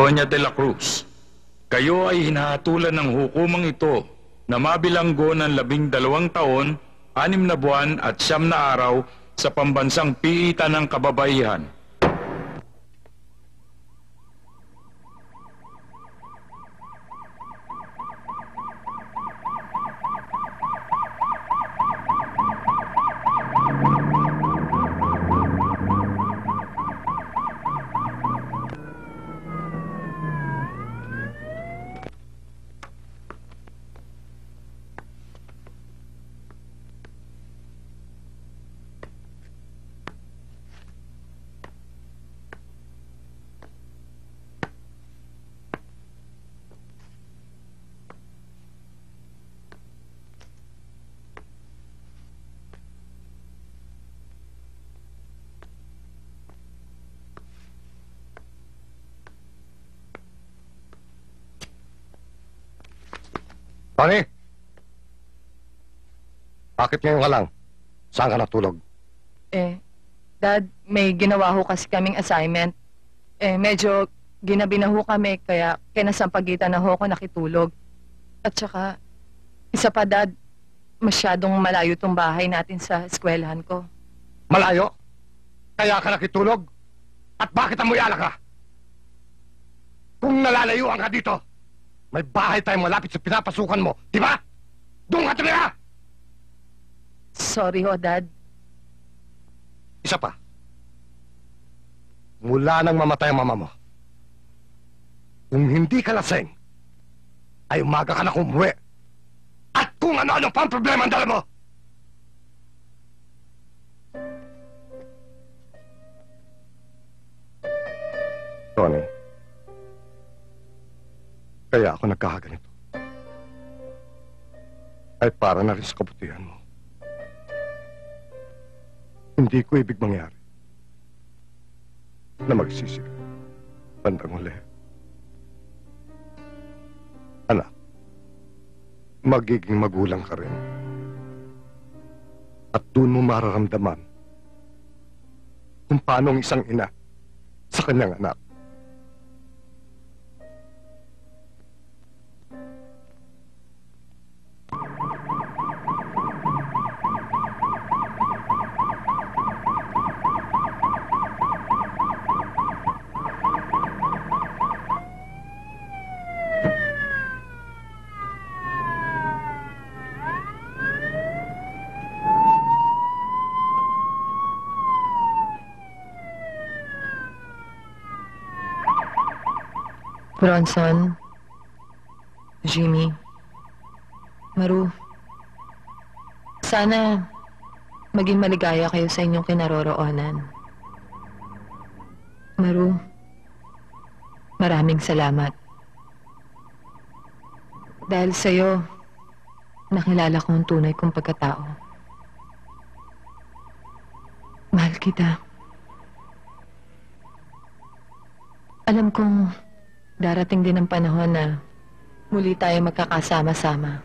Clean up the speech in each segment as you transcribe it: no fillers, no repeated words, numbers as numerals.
Antonia de la Cruz, kayo ay hinahatulan ng hukumang ito na mabilanggo ng 12 taon, 6 na buwan at 9 na araw sa pambansang piitan ng kababaihan. Tony! Bakit ngayon ka lang? Saan ka natulog? Dad, may ginawa ho kasi kaming assignment. Medyo ginabi na ho kami, kaya kinasampagitan na ho ako nakitulog. At saka, isa pa, Dad, masyadong malayo tong bahay natin sa eskwelahan ko. Malayo? Kaya ka nakitulog? At bakit amoy alak ka? Kung nalalayuan ka dito, may bahay tayong malapit sa pinapasukan mo, di ba? Doon ka tumira! Sorry ho, Dad. Isa pa. Mula nang mamatay ang mama mo, kung hindi ka lasing, ay umaga ka na umuwi. At kung ano-ano pang problema ang dala mo! Tony, kaya ako nagkakaganito ay para na rin sa kabutihan mo. Hindi ko ibig mangyari na magsisi ka bandang huli. Anak, magiging magulang ka rin. At doon mo mararamdaman kung paano ang isang ina sa kanyang anak. Bronson, Jimmy, Maru, sana maging maligaya kayo sa inyong kinaroroonan. Maru, maraming salamat. Dahil sa'yo, nakilala ko ang tunay kong pagkatao. Mahal kita. Alam kong darating din ang panahon na muli tayo magkakasama-sama.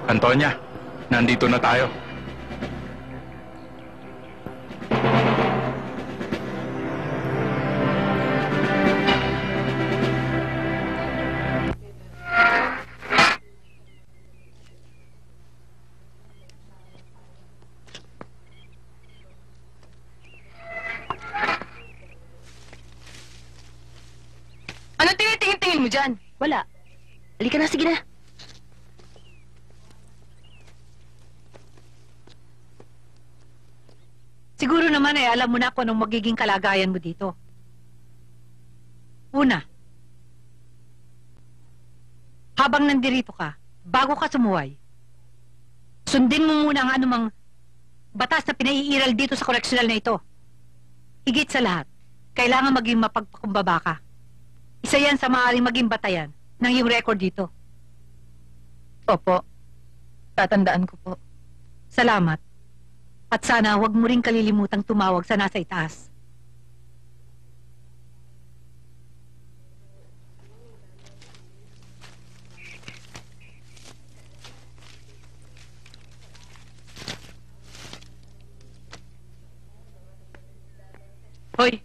Antonia, nandito na tayo. Ano tinitingin-tingin mo dyan? Wala. Halika na, sige na. Siguro naman ay alam mo na kung anong magiging kalagayan mo dito. Una, habang nandirito ka, bago ka sumuway, sundin mo muna ang anumang batas na pinaiiral dito sa koreksyonal na ito. Higit sa lahat, kailangan maging mapagpakumbaba ka. Isa yan sa maaaring maging batayan ng iyong record dito. Opo, tatandaan ko po. Salamat. At sana huwag mo rin kalilimutang tumawag sa nasa itaas. Hoy,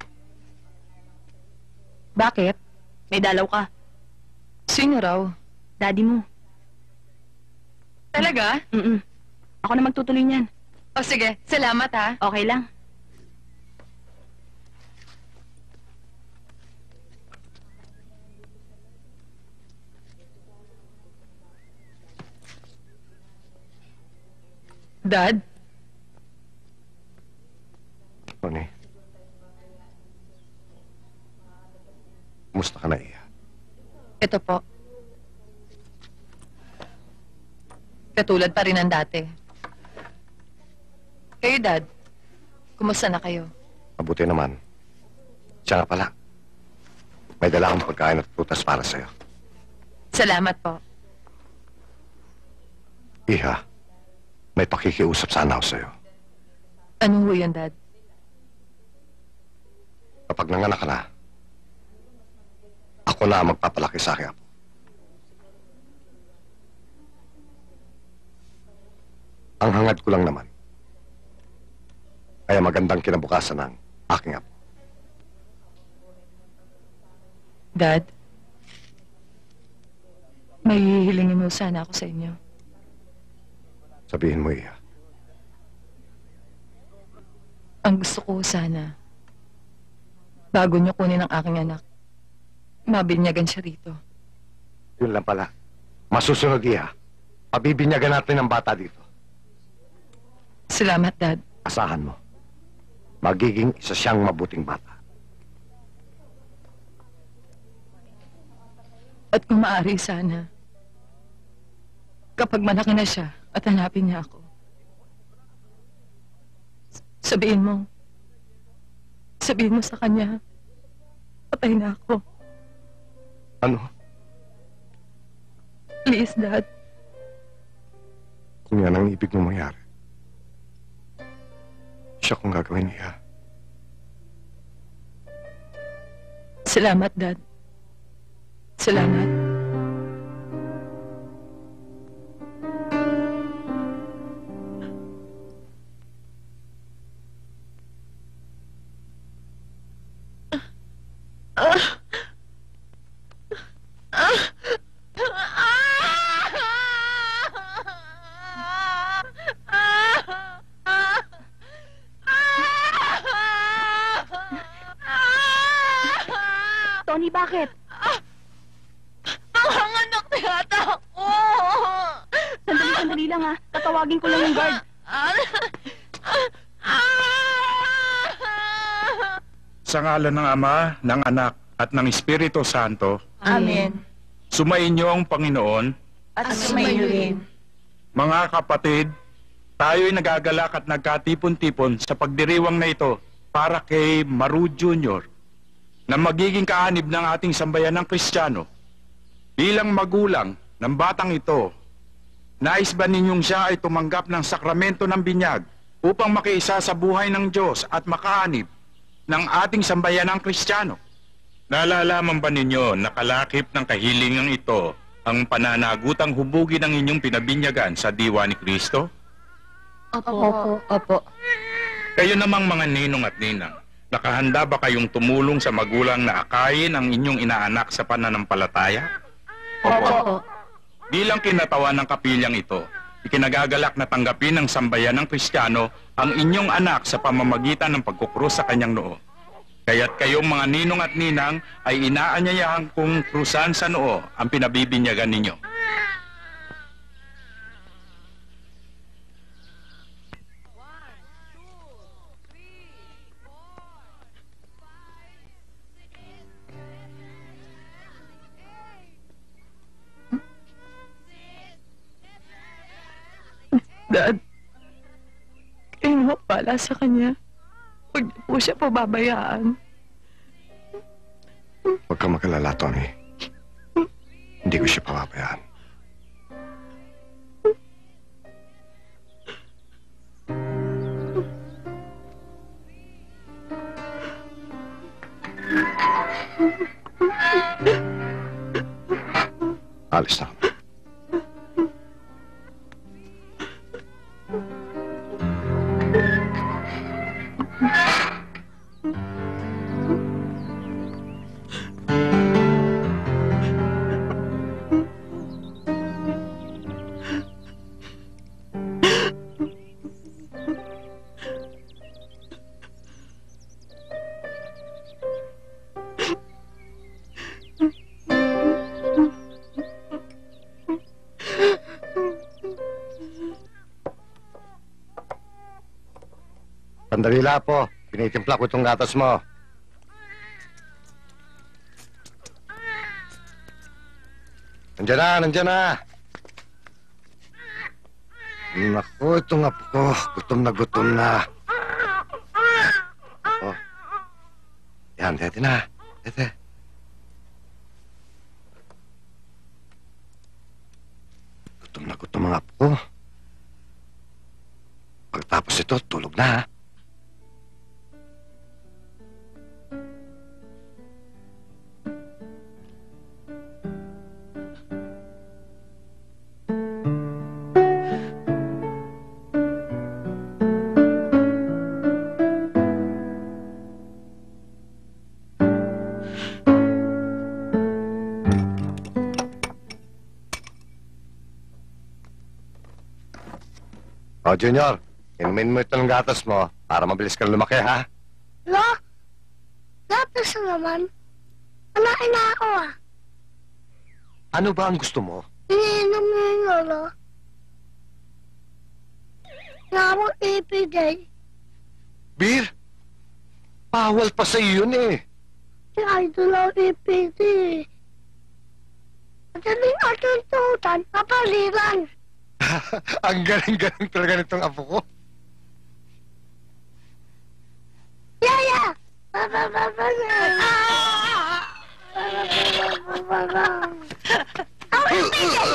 Bakit? may dalaw ka. Sino raw? Daddy mo. Talaga? Ako na magtutuloy niyan. O sige, salamat ha. Okay lang. Dad, Tony. Kumusta ka na, Iya? ito po. Katulad pa rin ng dati. Kayo, Dad, kumusta na kayo? Mabuti naman. Siya nga pala. May dala akong pagkain at prutas para sa'yo. Salamat po. Iha, may pakikiusap sana ako sa'yo. Ano ho yun, Dad? Kapag nanganak ka na, ako na ang magpapalaki sa akin. Ang hangad ko lang naman, kaya magandang kinabukasan ng aking apo. Dad, may hihilingin mo sana ako sa inyo. Sabihin mo, Iya. Ang gusto ko sana, bago niyo kunin ang aking anak, mabinyagan siya rito. Yun lang pala. Masusunod, Iya. Pabibinyagan natin ang bata dito. Salamat, Dad. Asahan mo. Magiging isa siyang mabuting bata. At kung maaari sana, kapag malaki na siya at hanapin niya ako, sabihin mo sa kanya, patay na ako. Ano? Please, Dad. Kung yan ang ibig mo mangyari, siya kung gagawin niya. Salamat, Dad. Salamat. Tony, bakit? Ang anak ni ata ako! Sandali lang ha. Tatawagin ko lang yung guard. Sa ngalan ng Ama, ng Anak, at ng Espiritu Santo, Amen. sumainyo ang Panginoon. At sumayo rin. Mga kapatid, tayo'y nagagalak at nagkatipon-tipon sa pagdiriwang na ito para kay Maru Jr. na magiging kaanib ng ating sambayan ng Kristiyano. Bilang magulang ng batang ito, nais ba ninyong siya ay tumanggap ng sakramento ng binyag upang makiisa sa buhay ng Diyos at makaanib ng ating sambayan ng Kristiyano? Nalalaman ba ninyo na kalakip ng kahilingang ito ang pananagutang hubugin ng inyong pinabinyagan sa diwa ni Kristo? Opo. Opo. Kayo namang mga ninong at ninang, nakahanda ba kayong tumulong sa magulang na akayin ang inyong inaanak sa pananampalataya? Opo. Bilang kinatawan ng kapilyang ito, ikinagagalak na tanggapin ng sambayan ng Kristiyano ang inyong anak sa pamamagitan ng pagkukrus sa kanyang noo. Kaya't kayong mga ninong at ninang ay inaanyayahan kong krusan sa noo ang pinabibinyagan ninyo. Dad, kayo mo pala sa kanya. Huwag niyo po siya pababayaan. Huwag kang magalala, Tony. Hindi ko siya pababayaan. Alis na kami. Sandali lang po. Pinitimpla ko itong gatas mo. Nandiyan na, nandiyan na. Naku, itong apo ko. Gutom na gutom na. Oh. Yan, tete na. Tete. Gutom na gutom ang apo ko. Pagtapos ito, tulog na, ha? O, Junior, inumin mo ito ng gatas mo para mabilis kang lumaki, ha? Lo, gatas naman. Kumain na ako ah. Ano ba ang gusto mo? Iniinom mo yung lolo. Wala akong ibigay. Beer? Bawal pa sa iyo yun, eh. Si Idol ang ibigay. Madaling atuntutan, kapaliran. Ang galing-galing talaga nitong apo ko. Yaya! Babababa na! Babababa. Ang ibigay!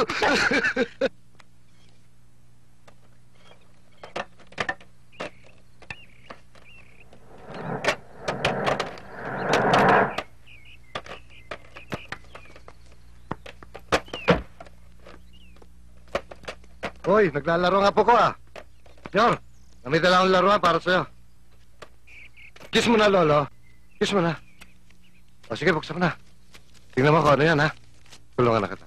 Hoy, naglalaro nga po ko, ah. Yor, may dala akong laruan para sa'yo. Kiss mo na, Lolo. Kiss mo na. O, sige, buksan mo na. Tingnan mo ko ano yan, ha? Tulungan na kita.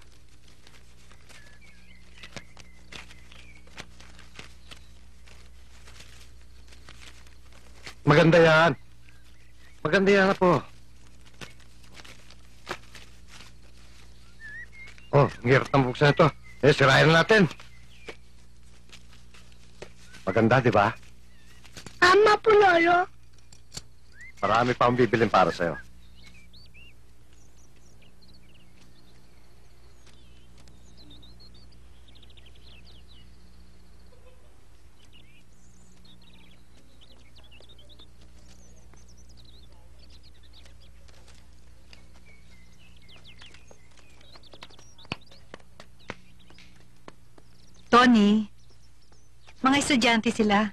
Maganda yan. Maganda yan na po. Oh, ang hirap ng buksan ito. Eh, sirayan na natin. Maganda, di ba? Tama po, Lolo. Marami pa akong bibilin para sa'yo. Tony, mga estudyante sila.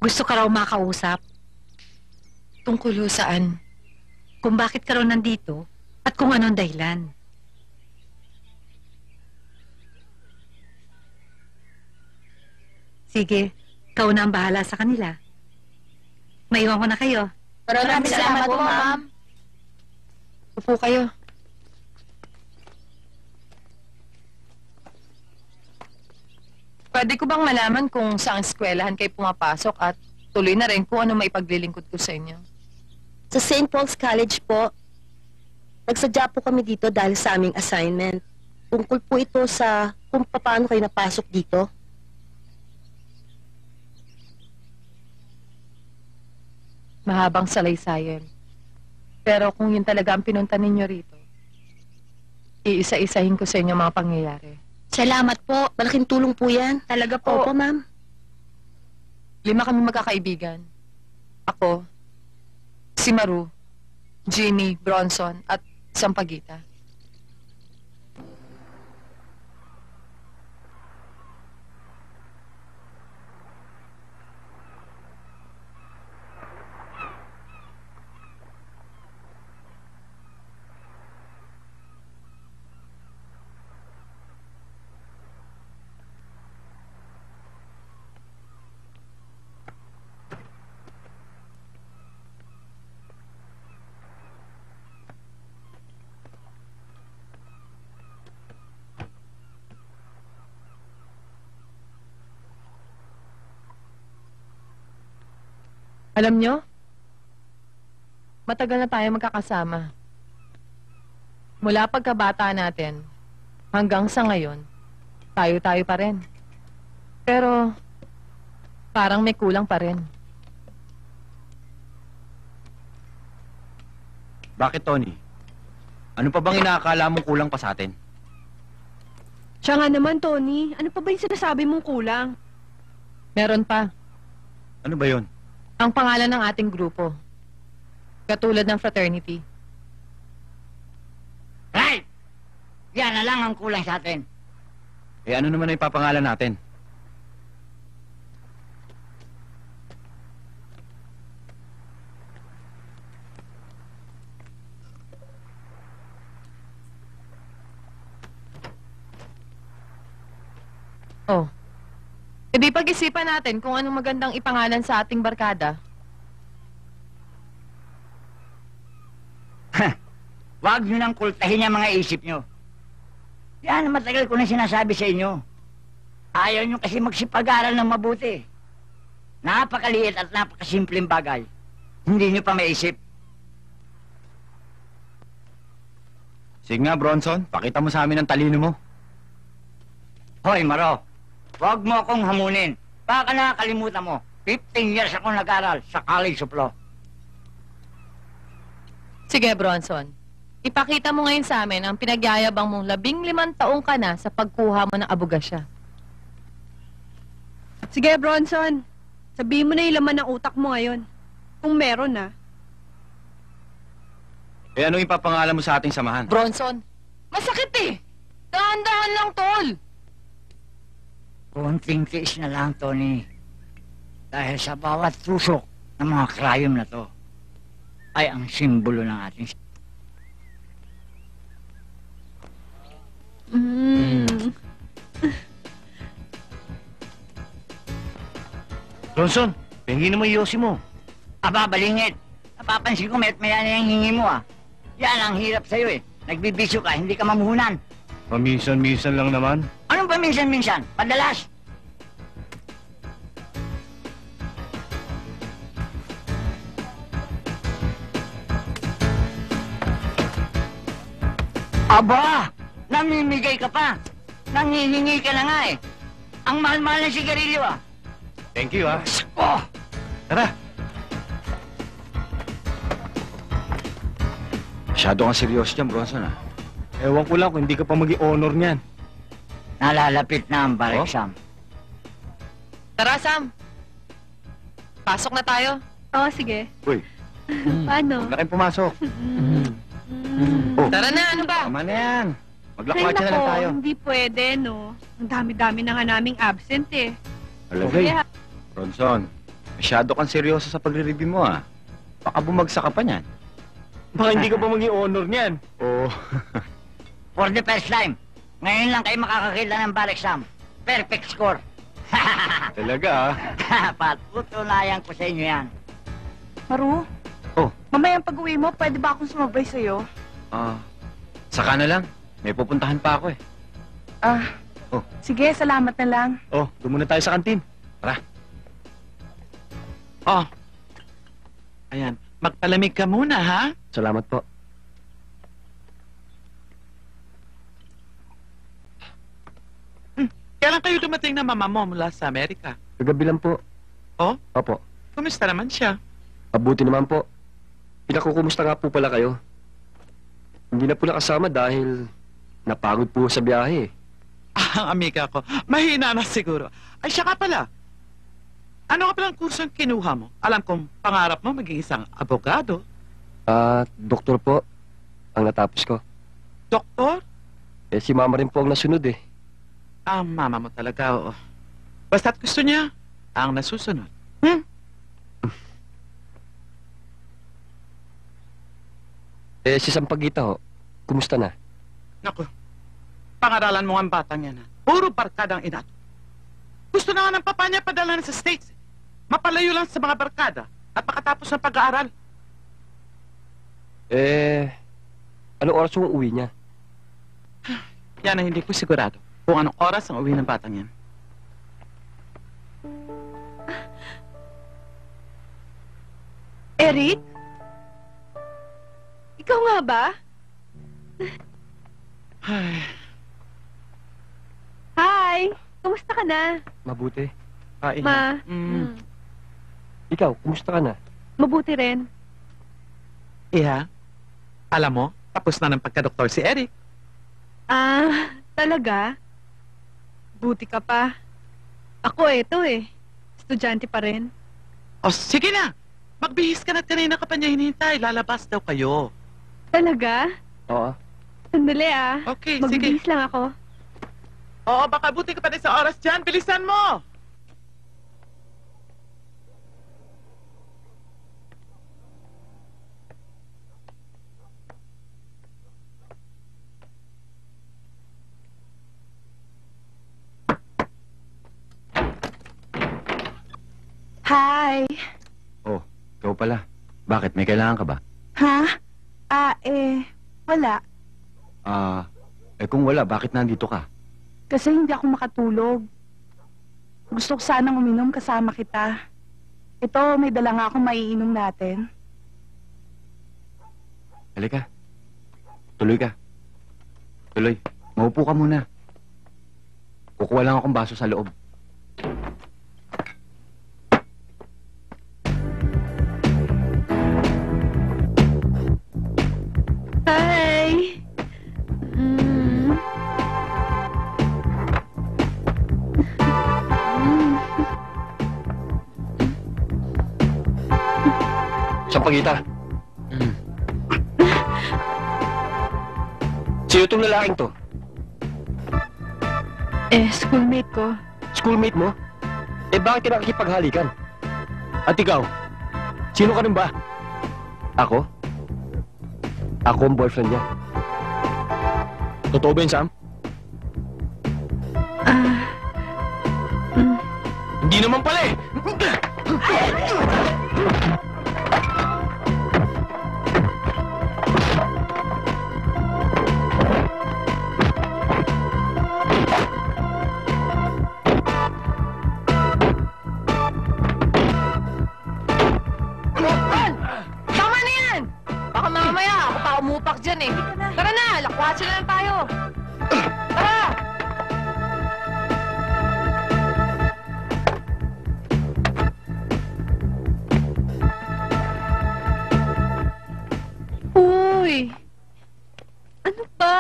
Gusto ka raw makausap Tungkol ho saan? kung bakit ka raw nandito at kung anong dahilan. Sige, ikaw na ang bahala sa kanila. Maiwan ko na kayo. Maraming salamat po, ma'am. Upo kayo. Pwede ko bang malaman kung saang eskwelahan kayo pumapasok at tuloy na rin kung ano may paglilingkod ko sa inyo? Sa St. Paul's College po. Nagsadya po kami dito dahil sa aming assignment. Tungkol po ito sa kung paano kayo napasok dito. Mahabang salaysayan. Pero kung yun talaga ang pinunta ninyo rito, iisa-isahin ko sa inyo mga pangyayari. Salamat po. Malaking tulong po yan. Talaga po. Opo, ma'am. 5 kami magkakaibigan. Ako, si Maru, Ginny, Bronson, at Sampaguita. Alam nyo, matagal na tayo magkakasama. Mula pagkabata natin, hanggang sa ngayon, tayo-tayo pa rin. Pero, parang may kulang pa rin. Bakit, Tony? Ano pa bang inaakala mong kulang pa sa atin? Siya nga naman, Tony. Ano pa ba yung sinasabi mong kulang? Meron pa. Ano ba yun? Ang pangalan ng ating grupo. Katulad ng fraternity. Right! Yan na lang ang kulang sa atin. Eh ano naman ang ipapangalan natin? Oh. E di pag-isipan natin kung anong magandang ipangalan sa ating barkada. Huwag nyo nang kultahin ang mga isip nyo. Yan ang matagal ko na sinasabi sa inyo. Ayaw nyo kasi magsipag-aral ng mabuti. Napakaliit at napakasimpleng bagay. Hindi nyo pa maisip. Sige nga, Bronson. Pakita mo sa amin ang talino mo. Hoy, Maro. Huwag mo akong hamunin. Baka nakakalimutan mo. 15 years ako nag-aral sa College of Law. Sige, Bronson. Ipakita mo ngayon sa amin ang pinagyayabang mong 15 taong ka na sa pagkuha mo ng abogasya. Sige, Bronson. Sabihin mo na yung laman ng utak mo ngayon. Kung meron na. Eh anong ipapangalan mo sa ating samahan? Bronson, masakit eh! Dahan-dahan lang, tol! Konting tiis na lang, Tony. Dahil sa bawat tusok ng mga krayom na to, ay ang simbolo ng ating... Bronson, pahingin mo yung yosi mo. Aba, balingit. Napapansin ko may na yung hingi mo, ah. Yan ang hirap sa'yo, eh. Nagbibisyo ka, hindi ka mamuhunan. Paminsan-minsan lang naman. Anong paminsan-minsan? Padalas? Aba! Namimigay ka pa! Nangihingi ka na nga, eh. Ang mahal-mahal ng sigarilyo, ah. Thank you, ah. Oh! Tara. Masyado kang seryoso dyan, Bronson, ah. Ewan ko lang kung hindi ka pa mag-i-honor niyan. Nalalapit na ang bar Oh? exam. Tara, Sam! Pasok na tayo. Oo, sige. Uy, Paano? huwag na kayong pumasok. Tara na, ano ba? Tama na yan. Ay, Maglakmatcha na lang tayo. hindi pwede, no? Ang dami-dami na nga naming absent, eh. Okay. Kaya, Bronson, masyado kang seryoso sa pagre-review mo, ah. Baka bumagsak ka pa niyan. Baka hindi ka pa mag-i-honor niyan. Oo. For the first time, ngayon lang kayo makakakita ng bar exam. Perfect score. Talaga, ah. Patutunayan ko sa inyo yan. Maru? Oh. Mamayang pag-uwi mo, pwede ba akong sumabay sa'yo? Saka na lang. May pupuntahan pa ako, eh. Oh. Sige, salamat na lang. Oh, doon muna tayo sa kantin. Oh. Ayan. Magpalamig ka muna, ha? Salamat po. Kailan kayo dumating na mama mo mula sa Amerika? Kagabi lang po. Oh? Opo. Kumusta naman siya? Mabuti naman po. Pinakukumusta nga po pala kayo. Hindi na po nakasama dahil napagod po sa biyahe. Ang amiga ko. Mahina na siguro. Ay, siya ka pala. Ano ka palang kursong kinuha mo? Alam kong pangarap mo maging isang abogado. Doktor po ang natapos ko. Doktor? Eh, si mama rin po ang nasunod eh. Ang mama mo talaga, oo. Basta't gusto niya, ang nasusunod. Eh, si Sampaguita ho, kumusta na? Naku, pangaralan mo ang batang yan, ha? Puro barkadang inato. Gusto na nga ng papa niya padala na sa States. Mapalayo lang sa mga barkada at makatapos ng pag-aaral. Eh, anong oras yung uwi niya? Yan ang hindi ko sigurado kung anong oras ang uwi ng batang yan. Eric? Ikaw nga ba? Ay, Hi! Kumusta ka na? Mabuti. Ma. Ikaw, kumusta ka na? Mabuti rin. Iha, Alam mo, tapos na ng pagka-doktor si Eric. Ah, talaga? Buti ka pa. Ako eto estudyante pa rin. O sige na, magbihis ka na't kanina ka pa niya hinihintay. Lalabas daw kayo. Talaga? Oo. Sandali Okay, sige. Magbibihis lang ako. Oo, baka buti ka pa rin sa oras dyan. Bilisan mo! Hi. Oh, ikaw pala. Bakit? May kailangan ka ba? Ha? Wala. Kung wala, bakit nandito ka? Kasi hindi ako makatulog. Gusto ko sanang uminom kasama kita. Ito, may dala nga akong maiinom natin. Halika. Tuloy ka. Tuloy. Maupo ka muna. Kukuha lang akong baso sa loob. Hi! Sampagita. Sino tong lalaking to? Schoolmate ko. Schoolmate mo? Bakit ka nakikipaghalikan? At ikaw? Sino ka rin ba? Ako? Ako ang boyfriend niya. Totoo ba yun, Sam? Hindi naman pala eh! Tama na yan! Baka mamaya ako pa umupak dyan eh. Tara na, lakwatsin na lang tayo. Tara! Uy! Ano ba?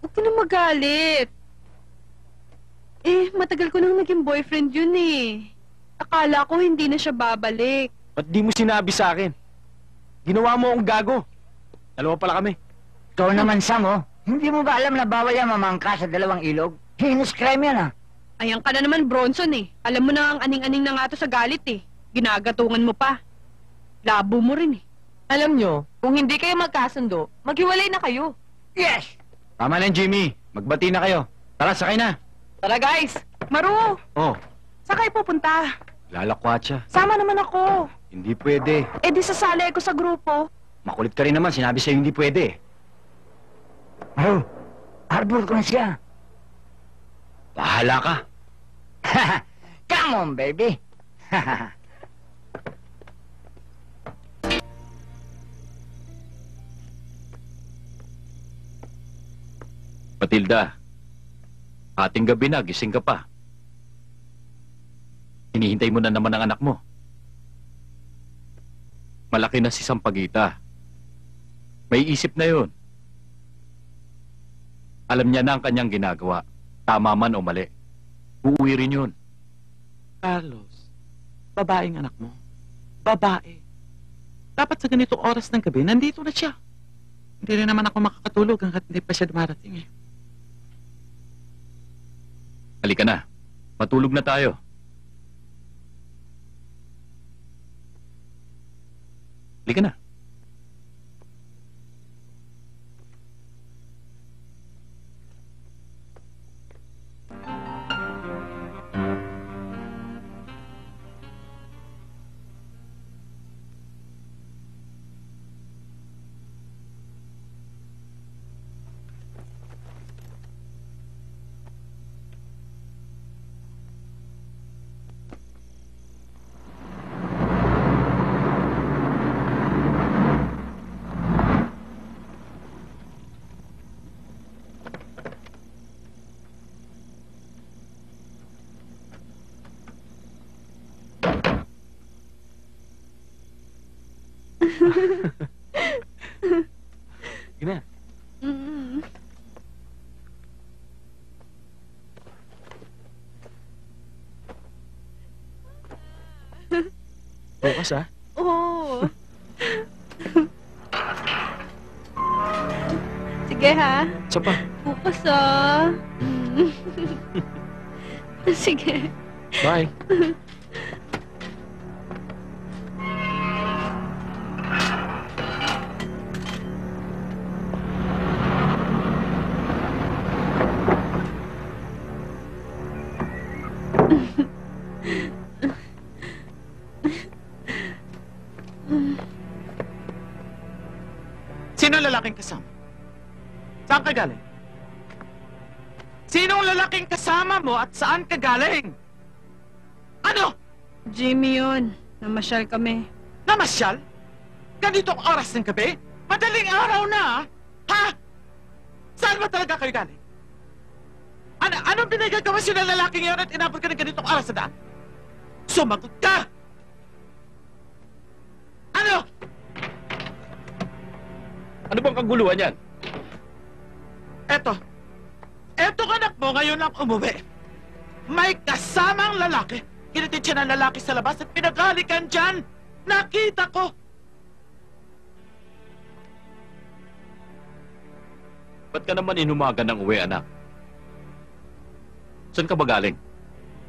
Huwag ka na magalit. Matagal ko nang naging boyfriend yun eh. Akala ko hindi na siya babalik. Ba't di mo sinabi sa akin? Ginawa mo akong gago. Dalawa pala kami. Ikaw naman, Sam, Hindi mo ba alam na bawal yan mamangka sa dalawang ilog? Heinous crime yan, Ayan ka na naman, Bronson eh. Alam mo na ang aning-aning na nga to sa galit eh. Ginagatungan mo pa. Labo mo rin eh. Alam nyo, kung hindi kayo magkasundo, maghiwalay na kayo. Yes! Tama na yan, Jimmy. Magbati na kayo. Tara, sakay na. Tara guys! Maru! Oh, Saan kayo pupunta? lalakwat siya. Sama naman ako. Hindi pwede. Di sasali ko sa grupo. Makulit ka rin naman. Sinabi sa'yo hindi pwede. Maru, arbor ko na siya. Bahala ka. Come on, baby. Matilda, ating gabi na, gising ka pa. Hinihintay mo na naman ang anak mo. Malaki na si Sampaguita. May isip na yun. Alam niya na ang kanyang ginagawa. Tama man o mali. Uuwi rin yun. Carlos, babaeng anak mo. Babae. Dapat sa ganitong oras ng gabi, nandito na siya. Hindi rin naman ako makakatulog hanggat hindi pa siya dumarating eh. Halika na. Matulog na tayo. Halika na. Sige na. Mm. Bukas ah. Oo. Sige ha. Isa pa. Bukas ah. Mm. Sige. Bye. Sino ang lalaking kasama? Saan ka galing? Sinong lalaking kasama mo at saan ka galing? Ano? Jimmy yun. Namasyal kami. Namasyal? Ganitong oras ng gabi? Madaling araw na, ha? Saan ba talaga kayo galing? Anong pinagagawa siya ng lalaking yun at inabot ka ng ganitong oras na daan? Sumagot ka! Ano? Ano bang kaguluhan yan? Eto anak mo ngayon lang umuwi. May kasamang lalaki. Kinitid siya ng lalaki sa labas at pinagalikan dyan. Nakita ko. Ba't ka naman inumaga ng uwi, anak? Saan ka ba galing?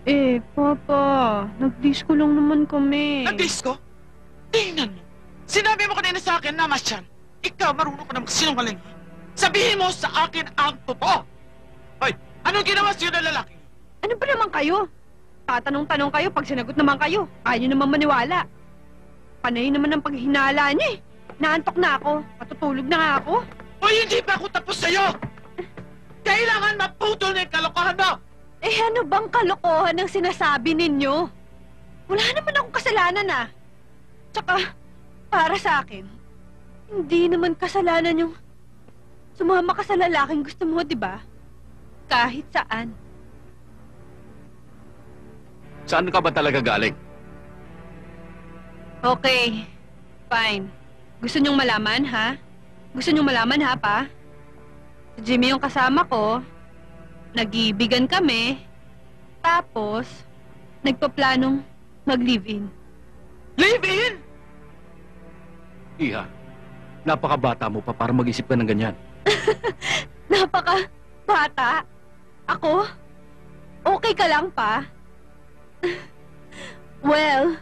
Eh, Papa. Nag-disco lang naman kami. Nag-disco? Tingnan mo. Sinabi mo kanina sa akin na masyan. Ikaw, marunong ka na magsinungaling. Sabihin mo sa akin ang totoo. Hoy, anong ginawa sa'yo ng lalaki? Ano ba naman kayo? Tatanong-tanong kayo pag sinagot naman kayo. Ayaw nyo naman maniwala. Panay naman ang paghinala niyo eh. Naantok na ako. Matutulog na nga ako. Hoy, hindi pa ako tapos sa'yo! Kailangan maputol na yung kalokohan mo! Eh ano bang kalokohan ang sinasabi ninyo? Wala naman akong kasalanan ah. Tsaka, para sa akin, hindi naman kasalanan yung sumama ka sa lalaking gusto mo, di ba? Kahit saan. Saan ka ba talaga galing? Okay, fine. Gusto niyong malaman, ha? Gusto niyong malaman, ha, pa? Si Jimmy yung kasama ko, nag-iibigan kami, tapos, nagpaplanong mag-live-in. Live-in? Iha, napakabata mo pa para mag-isip ka ng ganyan. Napaka-bata? Ako? Okay ka lang, pa? Well,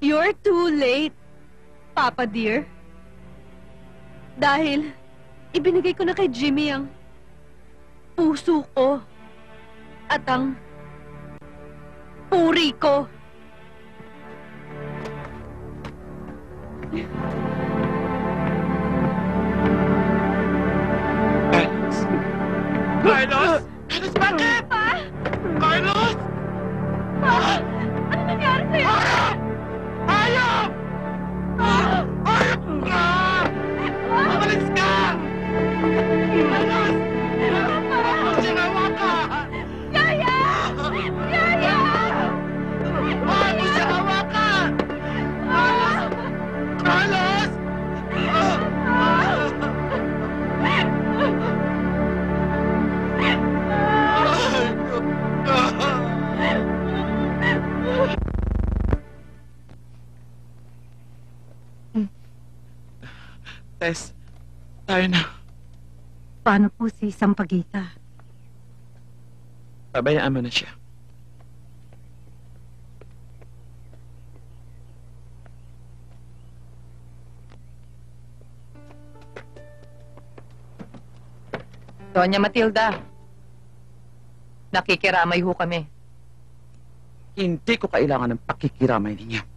you're too late, Papa dear. Dahil, ibinigay ko na kay Jimmy ang puso ko at ang puri ko. Carlos! Carlos, bakit? Pa? Carlos! Pa? Ano nangyari sa'yo? Hayop! Hayop ka! Umalis ka! Carlos! Huwag mo sinawa ka! Yaya! Yaya! Huwag mo sinawa ka! Carlos! Carlos! Tess, tayo na. Paano po si Sampaguita? Pabayaan mo na siya. Doña Matilda, nakikiramay ho kami. Hindi ko kailangan ng pakikiramay ninyo.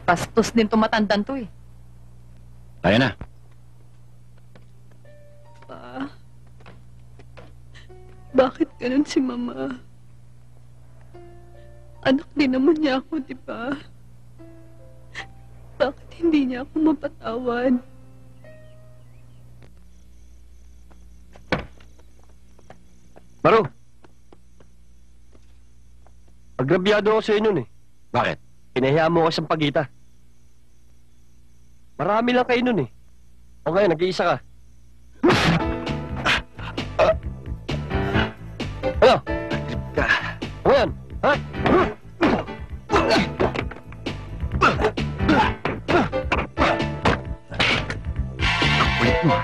Bastos din tumatandang to eh. Tayo na. Pa? Bakit ganun si Mama? Anak din naman niya ako, di ba? Bakit hindi niya ako mapatawad? Maro! Agrabyado ako sa'yo nun eh. Bakit? Pinahiya mo ako sa pagita. Marami lang kayo nun eh. O ngayon, nag-iisa ka. Ano? O ngayon, ha? Kulit mo.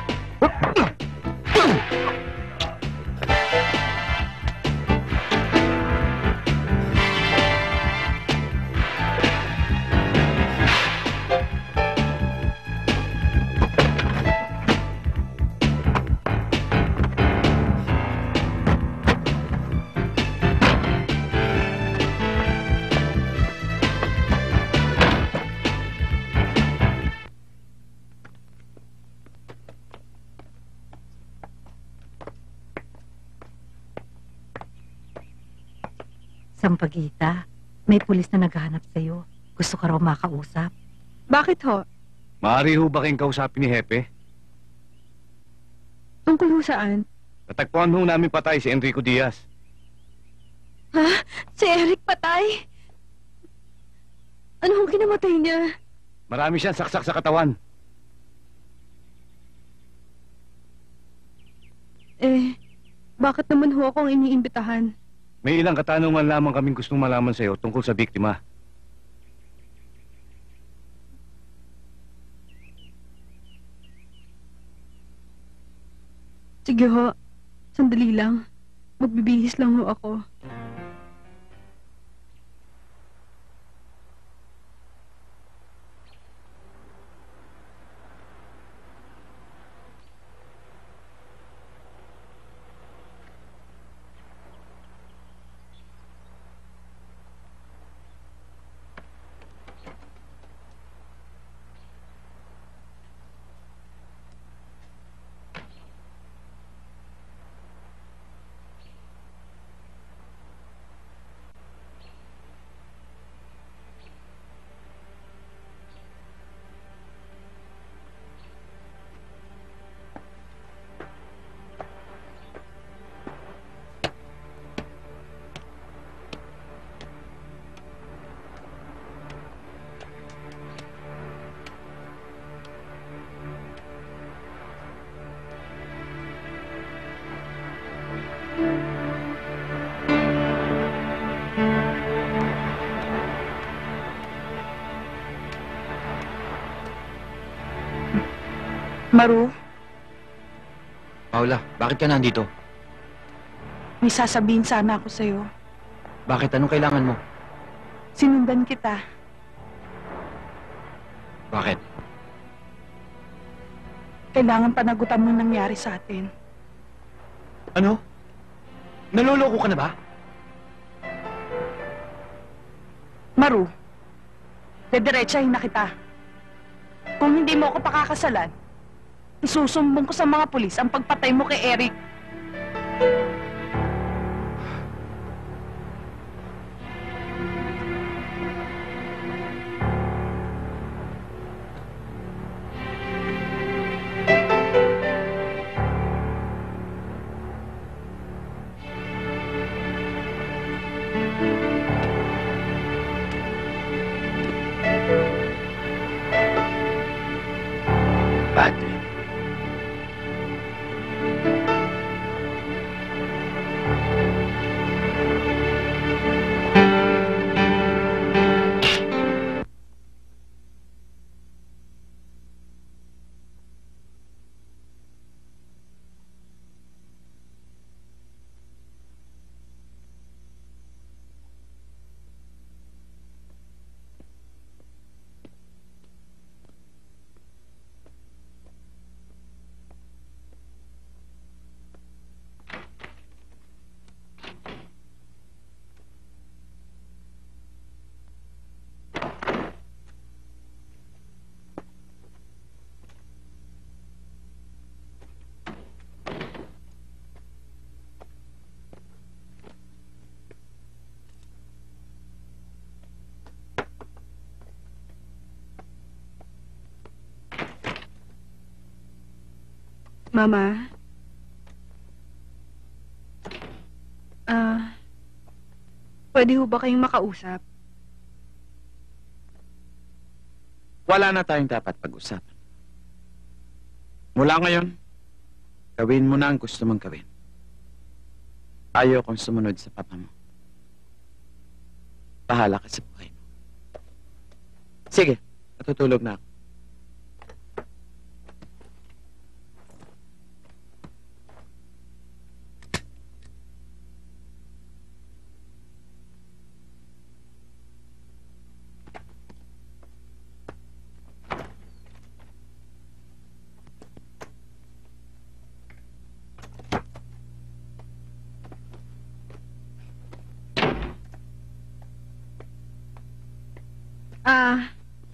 Sampaguita, may pulis na naghahanap sa'yo. Gusto ka raw makausap. Bakit ho? Maaari ho ba kayong kausapin ni Hepe? Tungkol ho saan? Natagpuan ho namin patay si Enrico Diaz. Ha? Si Eric patay? Ano hong kinamatay niya? Marami siyang saksak sa katawan. Bakit naman ho akong iniimbitahan? May ilang katanungan lamang kaming gustong malaman sa iyo tungkol sa biktima. Sige ho, sandali lang. Magbibihis lang ho ako. Maru, Paula, bakit ka nandito? may sasabihin sana ako sa'yo. Bakit? Anong kailangan mo? Sinundan kita. Bakit? Kailangan panagutan mo nangyari sa atin. Ano? Naloloko ka na ba? Maru, dediretsahin na kita. Kung hindi mo ako pakakasalan, isusumbong ko sa mga pulis ang pagpatay mo kay Eric. Padre. Mama? Pwede ho ba kayong makausap? Wala na tayong dapat pag-usapan. Mula ngayon, gawin mo na ang gusto mong gawin. Ayaw kong sumunod sa papa mo. Bahala ka sa buhay mo. Sige, natutulog na ako.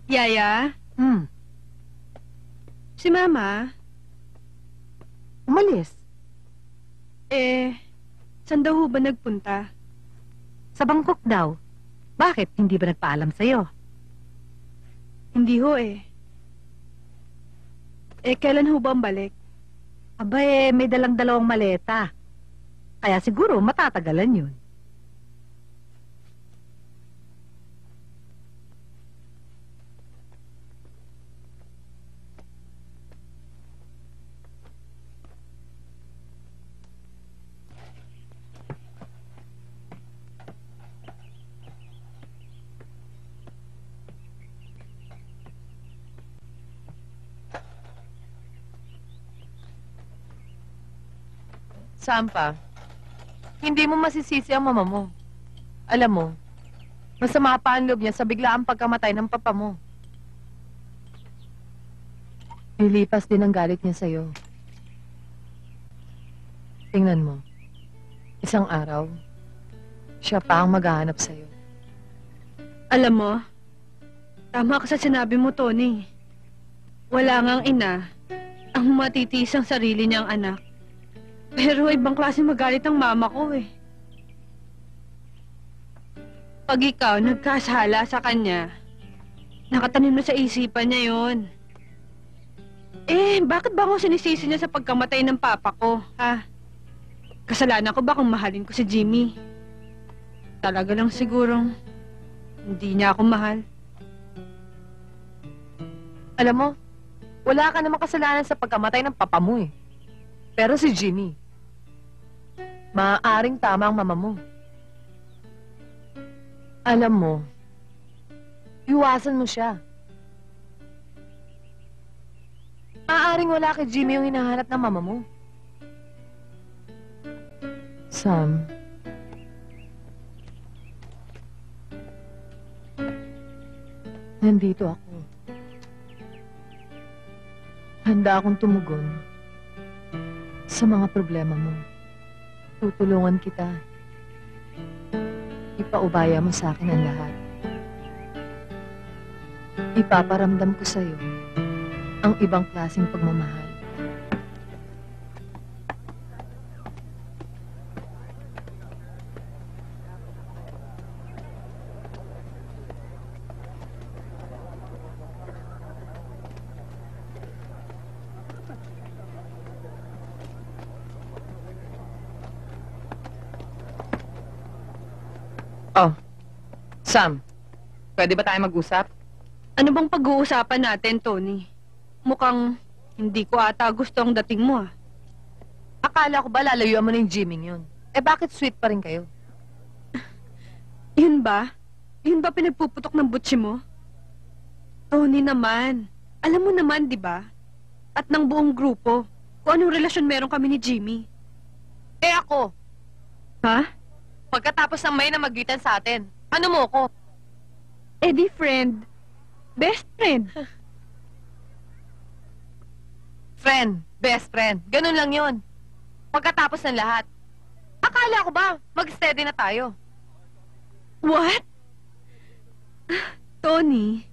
Yaya? Si Mama? Umalis. Saan daw ho ba nagpunta? Sa Bangkok daw. Bakit? Hindi ba nagpaalam sa'yo? Hindi ho kailan ho ba ang balik? Aba may dalang-dalawang maleta. Kaya siguro matatagalan yun. Sampa, hindi mo masisisi ang mama mo. Alam mo, masama pa ang loob niya sa biglaang pagkamatay ng papa mo. Nilipas din ang galit niya sa'yo. Tingnan mo, isang araw, siya pa ang maghahanap sa'yo. Alam mo, tama ka sa sinabi mo, Tony. Wala ngang ina ang matitiis ang sarili niyang anak. Pero ibang klase magalit ang mama ko Pag ikaw nagkasala sa kanya, nakatanim na sa isipan niya yon. Bakit ba ako sinisisi niya sa pagkamatay ng papa ko, ha? Kasalanan ko ba kung mahalin ko si Jimmy? Talaga lang sigurong hindi niya ako mahal. Alam mo, wala ka namang kasalanan sa pagkamatay ng papa mo Pero si Jimmy, maaaring tama ang mama mo. Alam mo, iwasan mo siya. Maaaring wala kay Jimmy yung hinahanap ng mama mo. Sam, nandito ako. Handa akong tumugon sa mga problema mo. Tutulungan kita. Ipaubaya mo sa akin ang lahat. Ipaparamdam ko sa'yo ang ibang klaseng pagmamahal. Oh, Sam, pwede ba tayo mag-usap? Ano bang pag-uusapan natin, Tony? Mukhang hindi ko ata gusto ang dating mo, Akala ko ba lalayuan mo na yung Jimmy yun? Bakit sweet pa rin kayo? Yun ba? Yun ba pinagpuputok ng butsi mo? Tony naman. Alam mo naman, di ba? At ng buong grupo, kung anong relasyon meron kami ni Jimmy. Ako? Ha? Pagkatapos ng may namagitan sa atin, ano mo ko? Di friend. Best friend. Friend, best friend. Ganun lang yun. Pagkatapos ng lahat. Akala ko ba, mag-steady na tayo? What? Tony,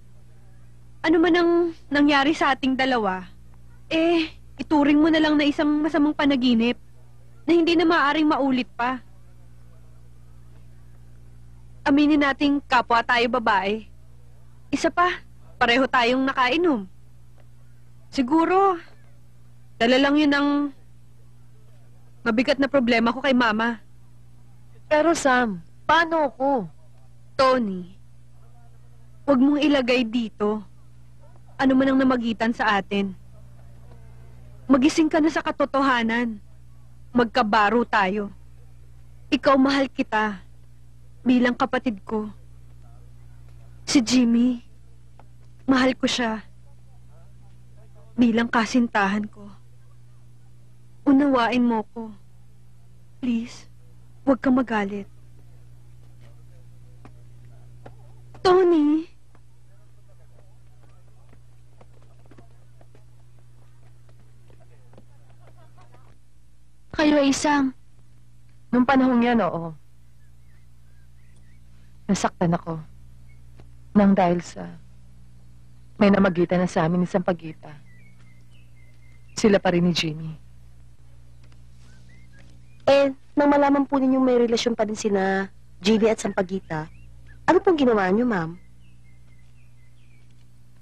ano man ang nangyari sa ating dalawa, ituring mo na lang na isang masamang panaginip na hindi na maaaring maulit pa. Aminin nating kapwa tayo babae. Isa pa, pareho tayong nakainom. Siguro, Dala lang yun ang mabigat na problema ko kay Mama. Pero Sam, paano ko? Tony, huwag mong ilagay dito. Ano man ang namagitan sa atin. Magising ka na sa katotohanan. Magkabaro tayo. Ikaw mahal kita. Bilang kapatid ko. Si Jimmy, mahal ko siya. Bilang kasintahan ko. Unawain mo ko. Please, huwag kang magalit. Tony! Kayo ay Sam. Nung panahong yan, oo. Nasaktan ako. Nang dahil sa may namagitan na sa amin ni Sampaguita. Sila pa rin ni Jimmy. Nang malaman po ninyong may relasyon pa din sina Jimmy at Sampaguita, ano pong ginawa niyo, ma'am?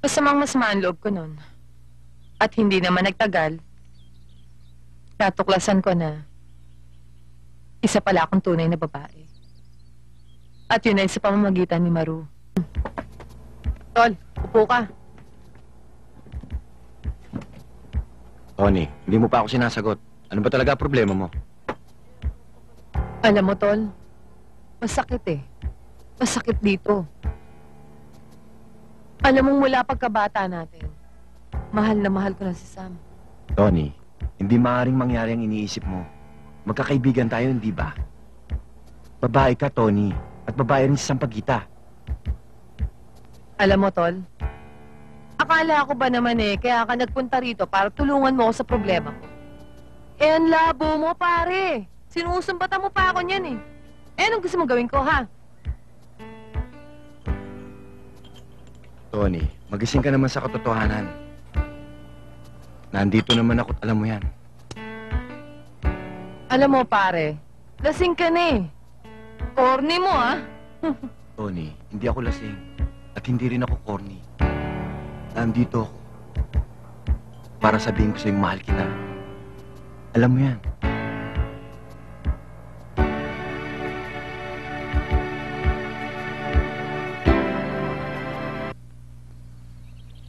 Masamang-masama ang loob ko nun. At hindi naman nagtagal, natuklasan ko na isa pala akong tunay na babae. At yun ay sa pamamagitan ni Maru. Tol, upo ka. Tony, hindi mo pa ako sinasagot. Ano ba talaga problema mo? Alam mo, Tol, masakit eh. Masakit dito. Alam mo, mula pagkabata natin, mahal na mahal ko na si Sam. Tony, hindi maaaring mangyari ang iniisip mo. Magkakaibigan tayo, hindi ba? Babae ka, Tony. At babae rin si Sampaguita. Alam mo, Tol, akala ko ba naman kaya ka nagpunta rito para tulungan mo ako sa problema ko. Ang labo mo, pare. Sinusumbatan mo pa ako niyan anong gusto mong gawin ko, ha? Tony, magising ka naman sa katotohanan. Nandito naman ako, alam mo yan. Alam mo, pare, lasing ka na Corny mo, ha? Tony, hindi ako lasing. At hindi rin ako corny. Nandito ako para sabihin ko sa'yo mahal kita. Alam mo yan.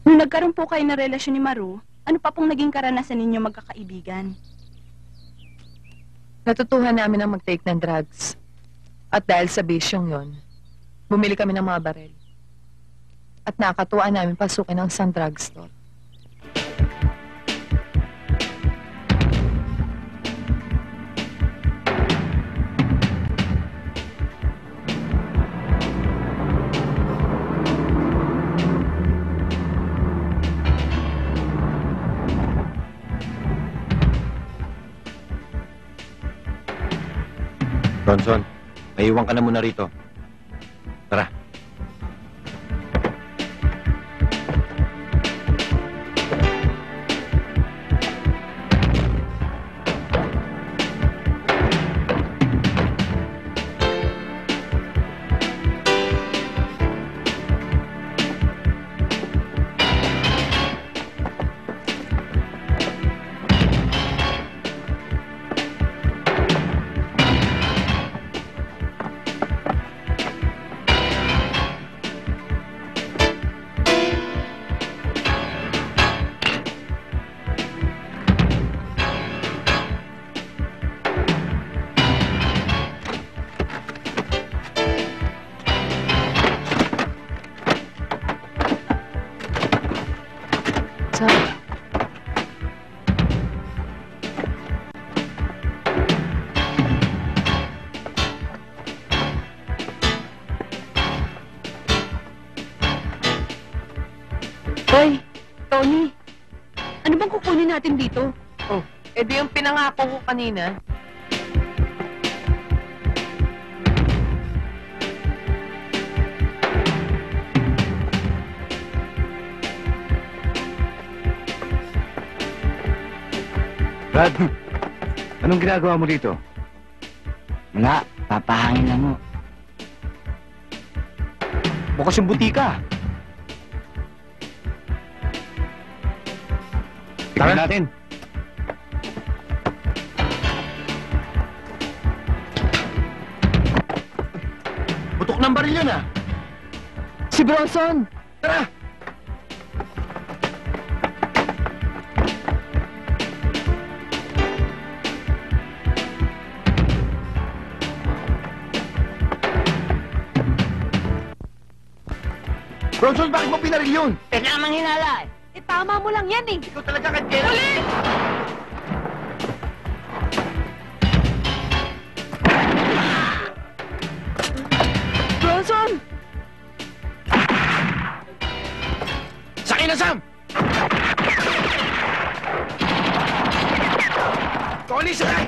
Nung nagkaroon po kayo ng relasyon ni Maru, ano pa pong naging karanasan ninyo magkakaibigan? Natutuhan namin ang mag-take ng drugs. At dahil sa bisyong yon, bumili kami ng mga barel. At nakatuwaan namin pasukin ang isang drugstore. Ronson, maiwan ka na muna rito. Tara. Hoy, Tony, ano bang kukunin natin dito? Oh, edi yung pinangako ko kanina. Brad, anong ginagawa mo dito? Wala, papahangin lang mo. Bukas yung butika. Tignan natin. Walang baril yun, ah! Si Bronson! Tara! Bronson, bakit mo pinaril yun? Kailangan hinala eh. Eh, tama mo lang yan eh. Ikaw talaga kahit kailan. Police! Bronson! Sakay na, Sam! Tony, sakay!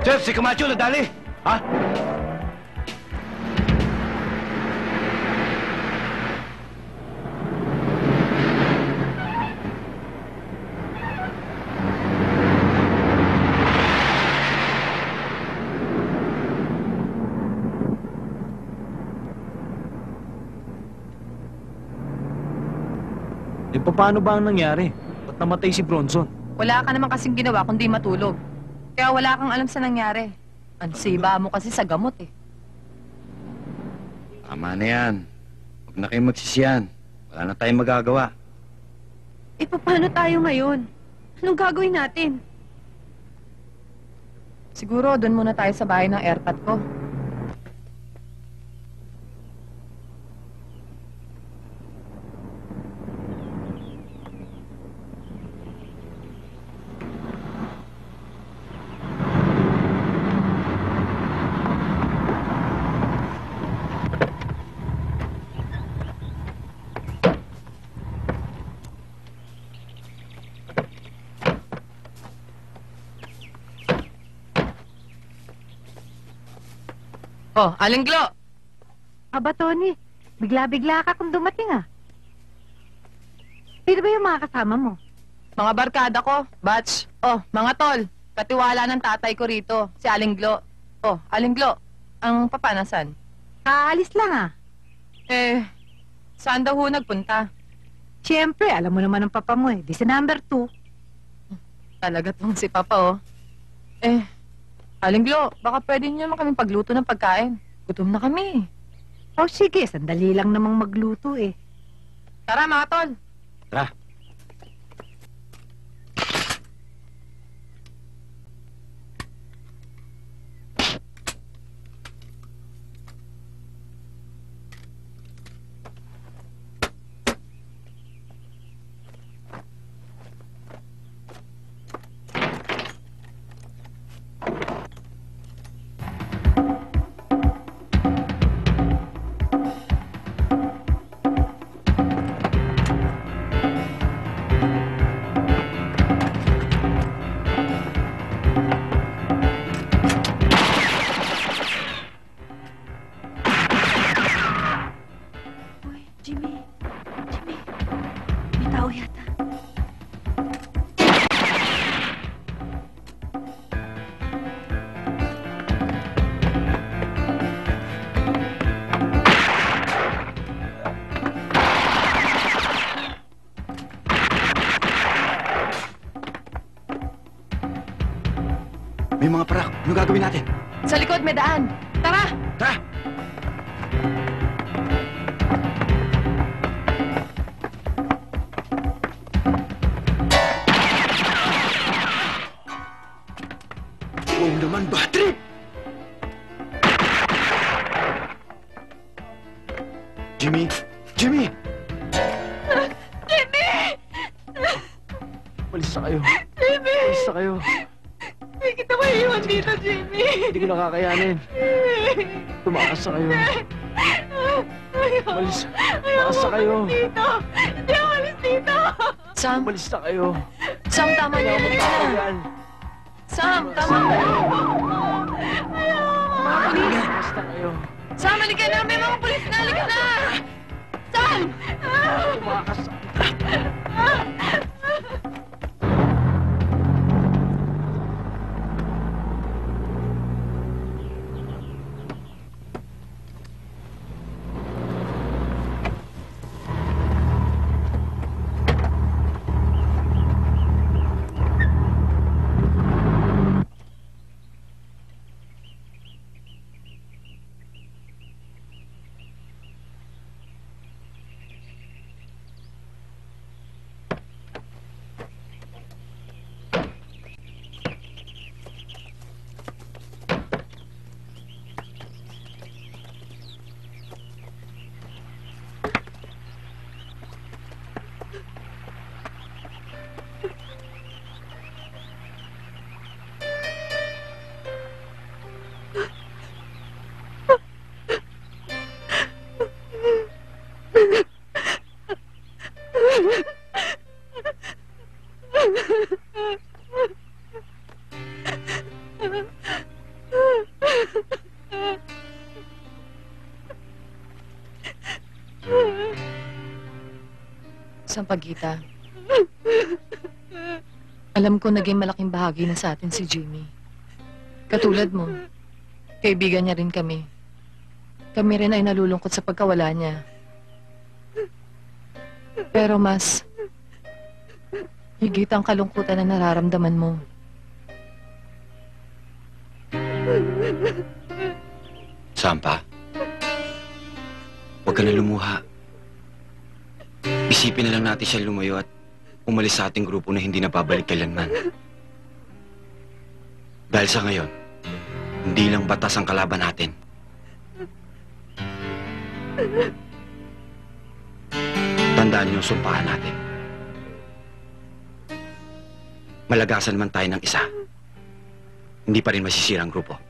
Chef, si Camacho nadali. Ha? Eh, paano ba ang nangyari? Ba't namatay si Bronson? Wala ka naman kasing ginawa kundi matulog. Kaya wala kang alam sa nangyari. Ang siba mo kasi sa gamot eh. Tama na yan. Huwag na kayong magsisiyan. Wala na tayong magagawa. Eh, paano tayo ngayon? Anong gagawin natin? Siguro doon muna tayo sa bahay ng airpot ko. Oh, Aling Glo! Aba, Tony, bigla-bigla ka kung dumating ah. Sino ba yung mga kasama mo? Mga barkada ko, batch. Oh, mga tol, katiwala ng tatay ko rito, si Aling Glo. Oh, Aling Glo, ang papa nasan? Kaalis lang ah. Eh, saan daw ho nagpunta? Siyempre, alam mo naman ang papa mo eh. Di sa number 2. Talaga tong si papa oh. Eh, Aling Glo, baka pwede niyo naman kaming pagluto ng pagkain. Gutom na kami. Oh, sige, sandali lang namang magluto eh. Tara mga tol. Tara. Jimmy, may tao yata. May mga parak. Ano gagawin natin? Sa likod may daan. Tara! Tara! Oo naman, bad trip! Jimmy! Jimmy! Malis na kayo. Malis na kayo. Hindi kita maiiwan dito, Jimmy. Hindi ko nakakayanin. Tumakas na kayo. Malis na kayo. Dito. Hindi ako alis dito. Sam, Malis na kayo. Sam, tama na. Halika na. Yan. Sam, tama na. Malis na kayo. Sam, halika na. May mga pulis na. Halika na. Sam! Tumakas na. Sampaguita. Alam ko naging malaking bahagi na sa atin si Jimmy. Katulad mo, kaibigan niya rin kami. Kami rin ay nalulungkot sa pagkawala niya. Pero mas higit ang kalungkutan na nararamdaman mo. Sampa, huwag ka na lumuha. Isipin na lang natin siya lumayo at umalis sa ating grupo na hindi na babalik kailanman. Dahil sa ngayon, hindi lang batas ang kalaban natin. Tandaan niyo ang sumpahan natin. Malagasan man tayo ng isa, hindi pa rin masisira ang grupo.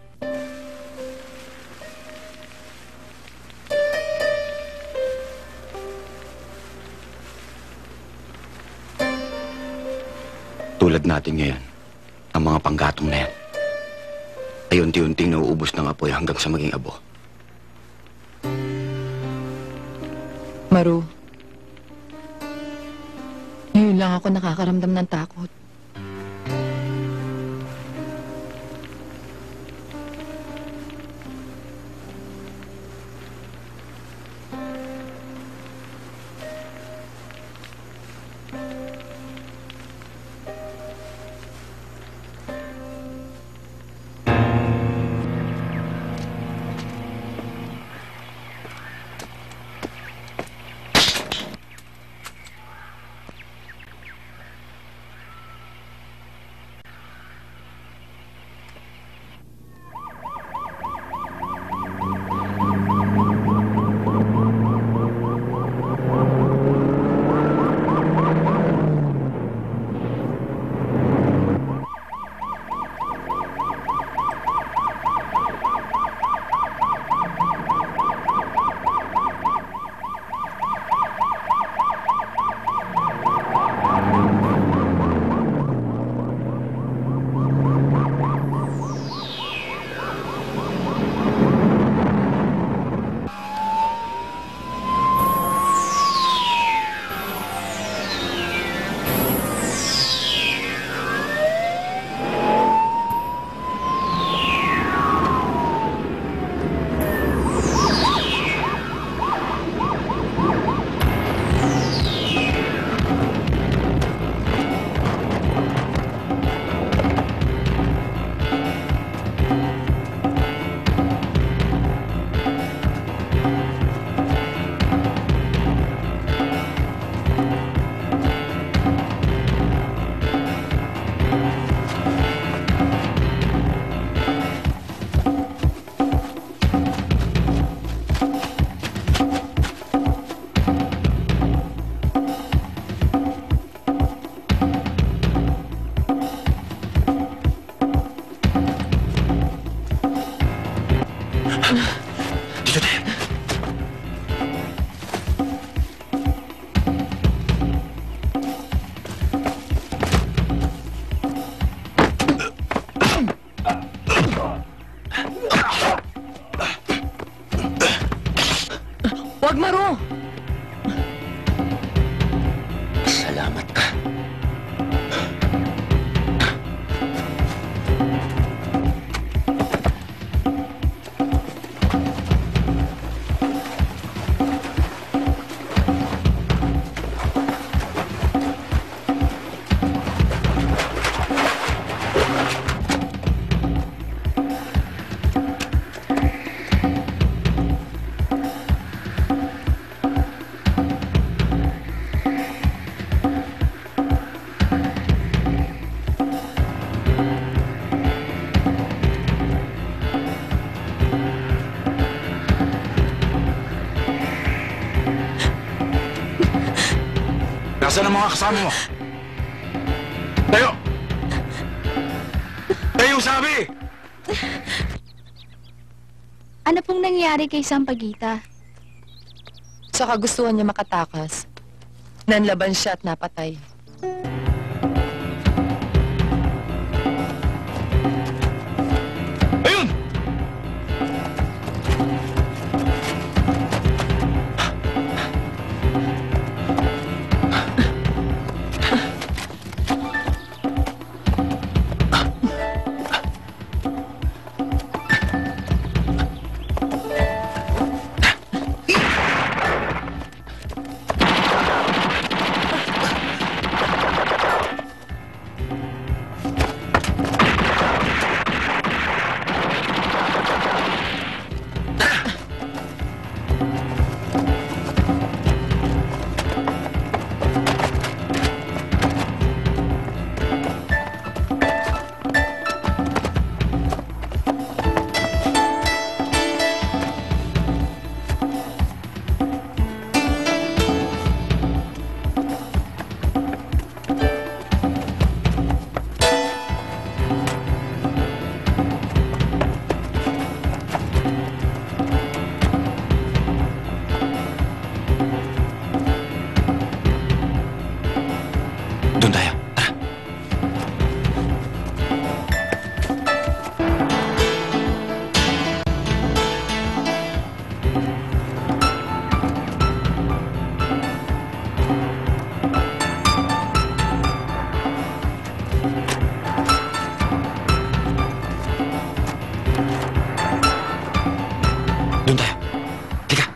Tulad natin ngayon, ang mga panggatong na yan ay unti-unting nauubos ng apoy hanggang sa maging abo. Maru, ngayon lang ako nakakaramdam ng takot. Dito tayo. Huwag, Maru! Salamat ka. Nasaan ang mga kasama mo? Tayo! Tayo, sabi! Ano pong nangyari kay Sampaguita? Sa kagustuhan niya makatakas, nanlaban siya at napatay. Ayun! Doon tayo. Halika.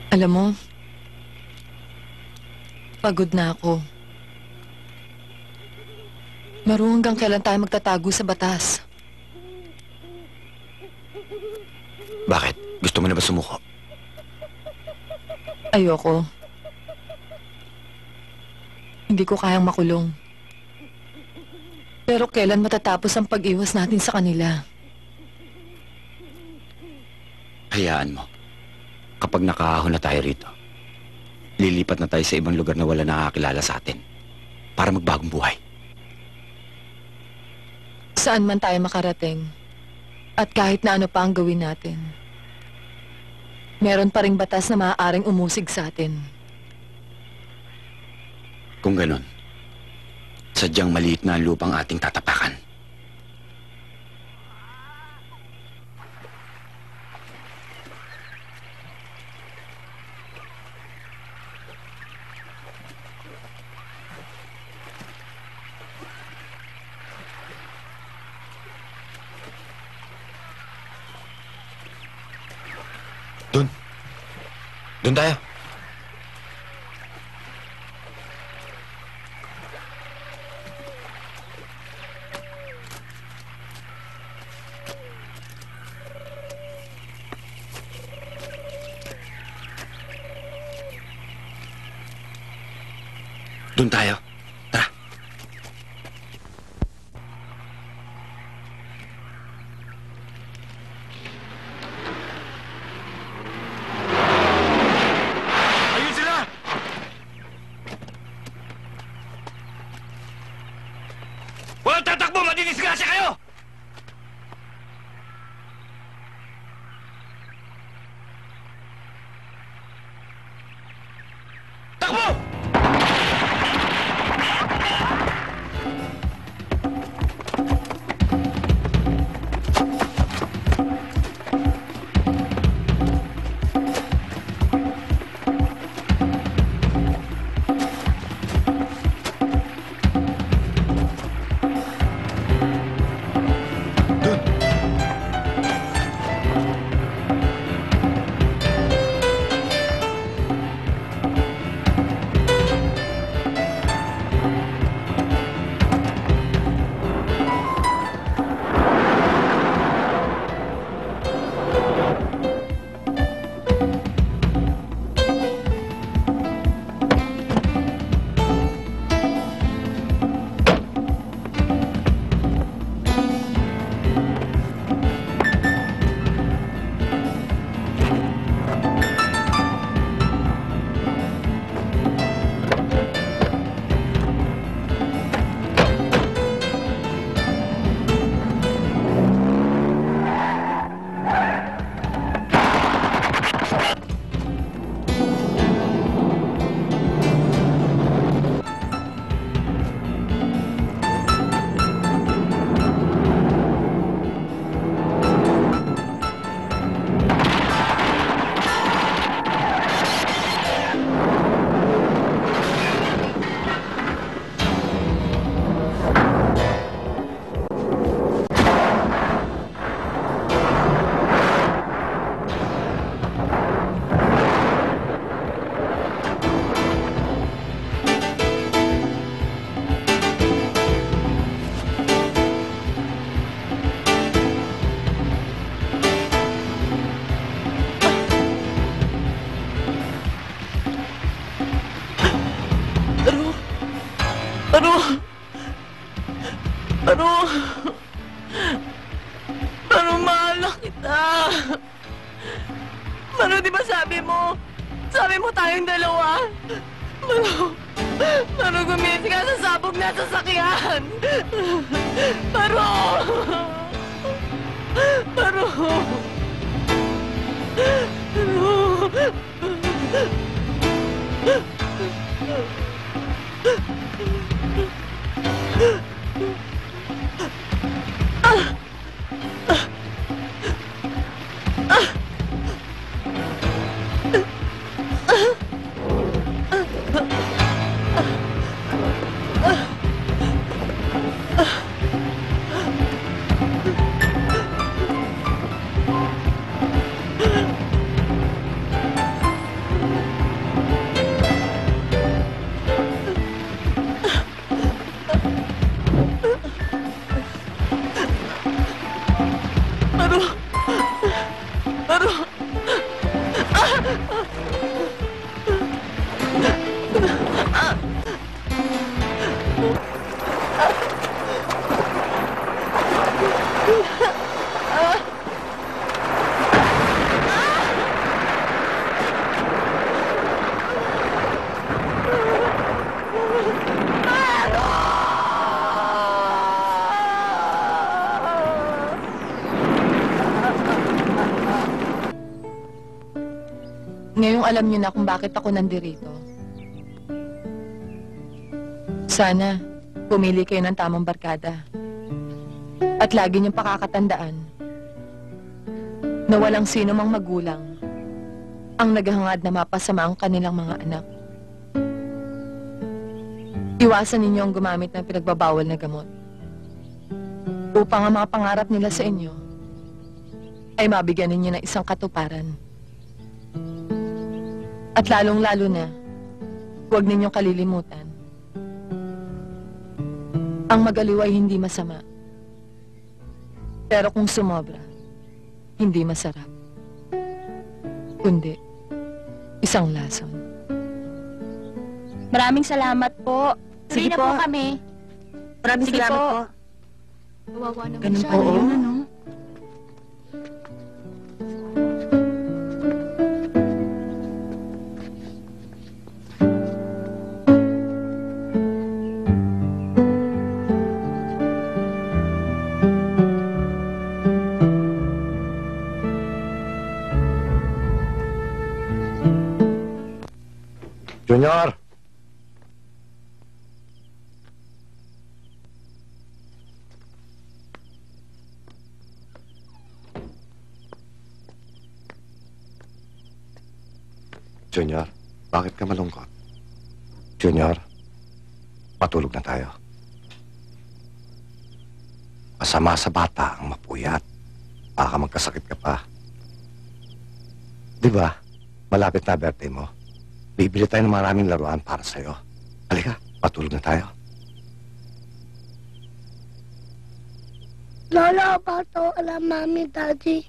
Alam mo, pagod na ako. Maru, hanggang kailan tayo magtatago sa batas? Bakit? Gusto mo na ba sumuko? Ayoko. Hindi ko kayang makulong. Pero kailan matatapos ang pag-iwas natin sa kanila? Hayaan mo. Kapag nakahahon na tayo rito, lilipat na tayo sa ibang lugar na wala nakakilala sa atin para magbagong buhay. Saan man tayo makarating, at kahit na ano pa ang gawin natin, meron pa ring batas na maaaring umusig sa atin. Kung ganon, sadyang maliit na ang lupang ating tatapakan. Doon tayo. Doon tayo. Tara. Ayun sila! Walang tatakbo! Madidisgrasya kayo! Takbo! Maru, mahal na kita. Maru, di ba sabi mo? Sabi mo tayong dalawa. Maru, gumising ka sa sabog na sasakyan. Maru! Maru! Maru! Ngayong alam niyo na kung bakit ako nandirito. Sana, pumili kayo ng tamang barkada. At lagi niyong pakakatandaan na walang sino mang magulang ang naghahangad na mapasama ang kanilang mga anak. Iwasan ninyo ang gumamit ng pinagbabawal na gamot upang ang mga pangarap nila sa inyo ay mabigyan ninyo ng isang katuparan. At lalong-lalo na, huwag ninyong kalilimutan. Ang magaliw ay hindi masama. Pero kung sumobra, hindi masarap. Kundi, isang lason. Maraming salamat po. Sige Tuloy na po. po kami. Maraming Sige salamat po. po. Kawawa naman Ganun siya. po. Ayun, ano? Junior! Junior, bakit ka malungkot? Junior, matulog na tayo. Masama sa bata ang mapuyat. Baka magkasakit ka pa. Di ba, malapit na birthday mo. Bibili tayo ng maraming laruan para sa'yo. Halika, matulog na tayo. Lola, bato alam mami, daddy.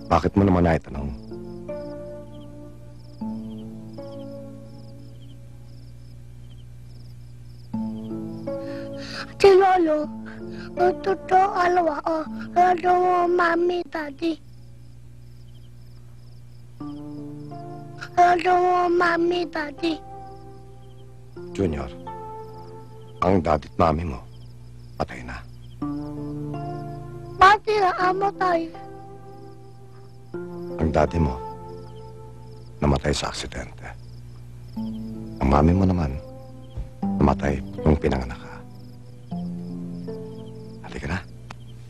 Bakit mo naman naitanong? Si Lolo, totoo alawa o, lalo mo mami, daddy. Lalo mo mami, daddy. Junior, ang daddy at mami mo, patay na. Pati na amo tayo. Ang daddy mo, namatay sa aksidente. Ang mami mo naman, namatay nung pinanganak ka. Halika na,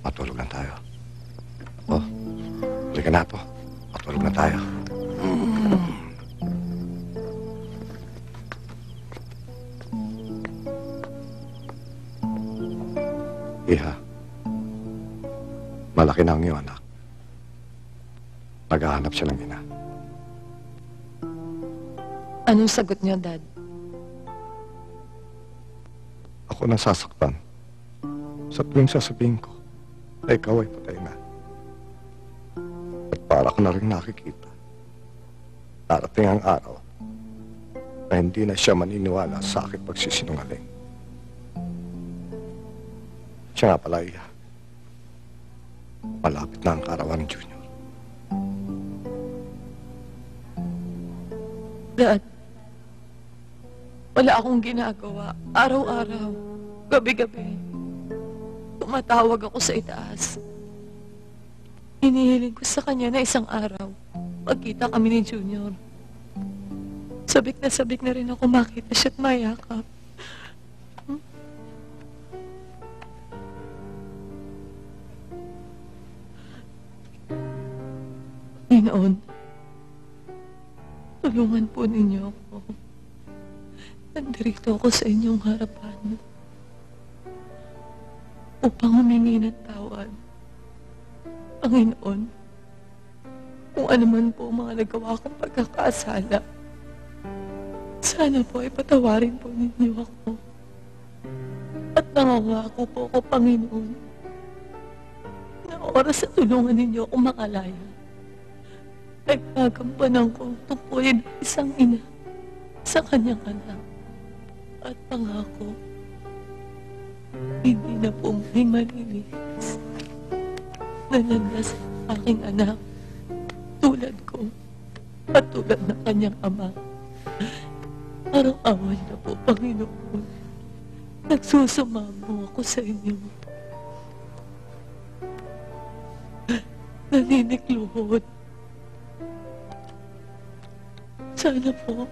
matulog na tayo. Oh, halika na po, matulog na tayo. Iha, malaki na ang iyong anak. Naghahanap siya ng ina. Anong sagot niyo, Dad? Ako nasasaktan. Sa tuwing sasabihin ko na ikaw ay patay na. At para ko na rin nakikita, darating ang araw na hindi na siya maniniwala sa aking pagsisinungaling. Siya nga pala, Iha. Malapit na ang karawan, Junior. Dad, wala akong ginagawa. Araw-araw, gabi-gabi. Tumatawag ako sa itaas. Hinihiling ko sa kanya na isang araw, magkita kami ni Junior. Sabik na rin ako makita siya at mayakap. Panginoon, tulungan po ninyo ako. Nandirito ako sa inyong harapan upang humingi ng tawad. Panginoon, kung ano man po ang mga nagawa kong pagkakasala, sana po ay patawarin po ninyo ako. At nangangako po ako, Panginoon, na oras sa tulungan ninyo akong makalaya, ay gagampanan ko ang tungkulin ng isang ina sa kanyang anak. At pangako, hindi na po may malilinis na landas ang aking anak tulad ko at tulad ng kanyang ama. Araw-awan na po, Panginoon. Nagsusumamo ako sa inyo. Naninikluhod. Sana po,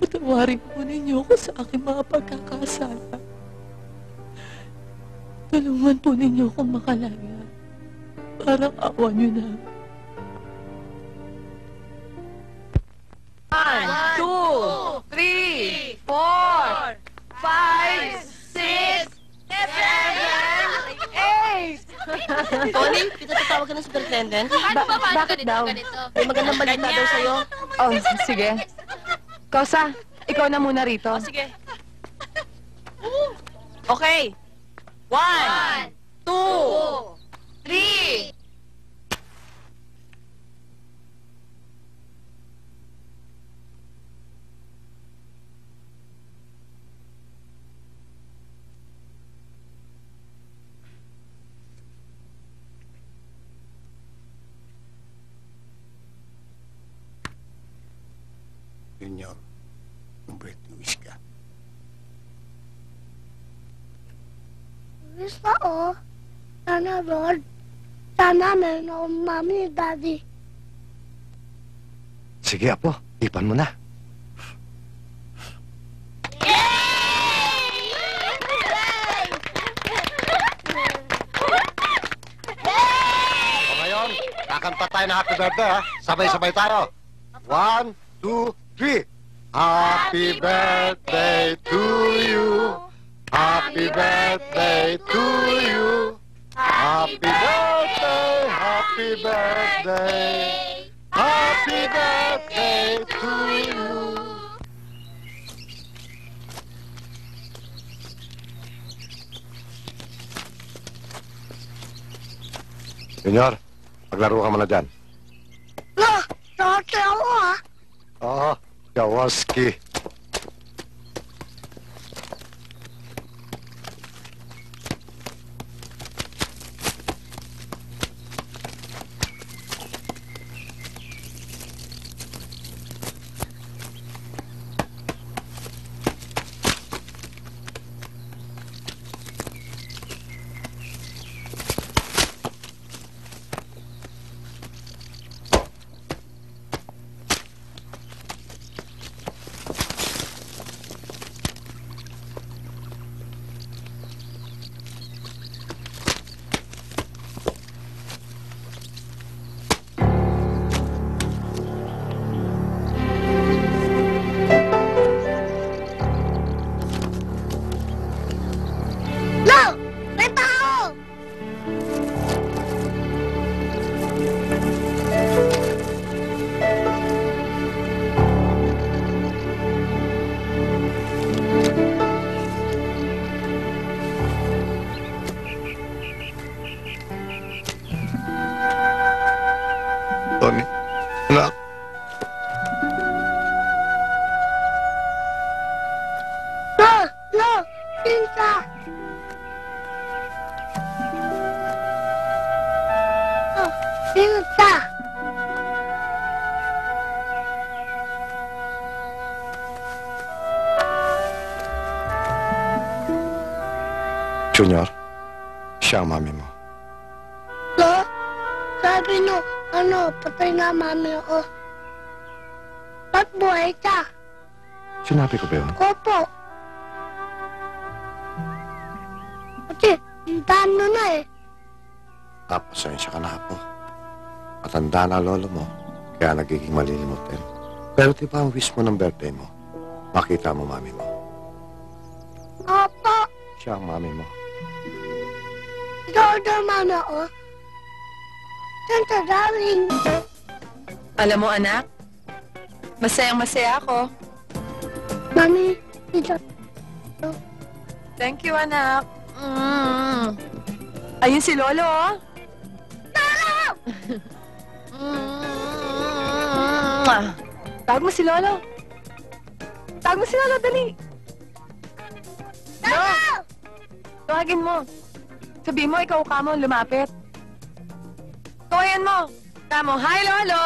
patawarin po ninyo ako sa aking mga pagkakasala. Tulungan po ninyo akong makalaya. Parang awa nyo na. 1, 2, 3, 4, 5, 6, 7, 8! Tony, pinatatawag ka ng superintendent? Bakit daw? May magandang balita daw sa'yo. Oh, sige. Kausa, ikaw na muna rito. Sige. Okay. 1, 2, 3. Junior, birthday wish ka. Wish ako. Sana, Lord. Sana meron akong mami, daddy. Sige, Apo. Ipan mo na. O ngayon, kakanta tayo na happy birthday, ha? Sabay-sabay tayo. 1, 2, 3. Happy birthday to you. Happy birthday to you. Happy birthday, happy birthday. Happy birthday to you. Senyor, maglaro ka muna dyan. La, dati ako ah. Oo, Jaworski. La, may tao! Tony, anak. La, pinsa! Oh, pinsa! Junior, siya ang mami mo. La, sabi no, patay na mami ako. Ba't buhay ka? Sinabi ko ba yun? Opo. Kasi, hintahan mo na eh. Pasensya ka na po. Matanda na lolo mo, kaya nagiging malilimutin. Pero di ba ang wish mo ng birthday mo? Makita mo mami mo. Opo. Siya ang mami mo. Ikaw daw mami ako. Santa darling. Alam mo, anak, masayang-masaya ako. Mami, ito. Thank you, anak. Ayun si Lolo, oh. Lolo! Tawag mo si Lolo. Tawag mo si Lolo, dali. Lolo! Tawagin mo. Sabihin mo, ikaw ka mo, lumapit. Tawayan mo. Tamo, hi, Lolo!